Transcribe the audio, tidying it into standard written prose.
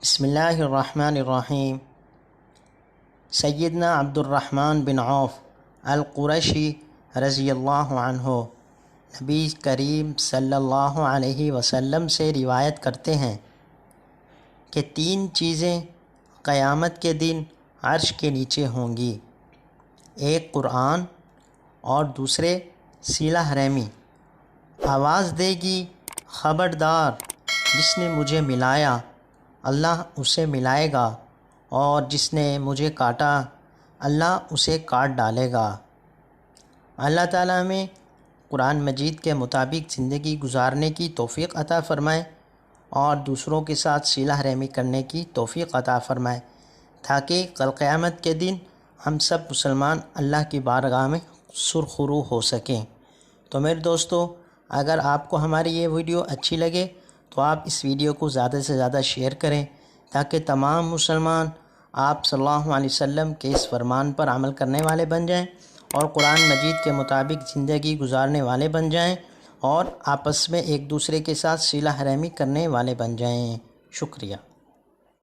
بسم اللہ الرحمن الرحیم۔ سیدنا عبد الرحمن بن عوف القرشی رضی اللہ عنہ نبی کریم صلی اللہ علیہ وسلم سے روایت کرتے ہیں کہ 3 چیزیں قیامت کے دن عرش کے نیچے ہوں گی، ایک قرآن اور دوسرے صلہ رحمی۔ آواز دے گی، خبردار، جس نے مجھے ملایا اللہ اسے ملائے گا، اور جس نے مجھے کاٹا اللہ اسے کاٹ ڈالے گا۔ اللہ تعالیٰ ہمیں قرآن مجید کے مطابق زندگی گزارنے کی توفیق عطا فرمائے اور دوسروں کے ساتھ صلہ رحمی کرنے کی توفیق عطا فرمائے، تاکہ کل قیامت کے دن ہم سب مسلمان اللہ کی بارگاہ میں سرخرو ہو سکیں۔ تو میرے دوستو، اگر آپ کو ہماری یہ ویڈیو اچھی لگے تو آپ اس ویڈیو کو زیادہ سے زیادہ شیئر کریں، تاکہ تمام مسلمان آپ صلی اللہ علیہ وسلم کے اس فرمان پر عمل کرنے والے بن جائیں اور قرآن مجید کے مطابق زندگی گزارنے والے بن جائیں اور آپس میں ایک دوسرے کے ساتھ صلہ رحمی کرنے والے بن جائیں۔ شکریہ۔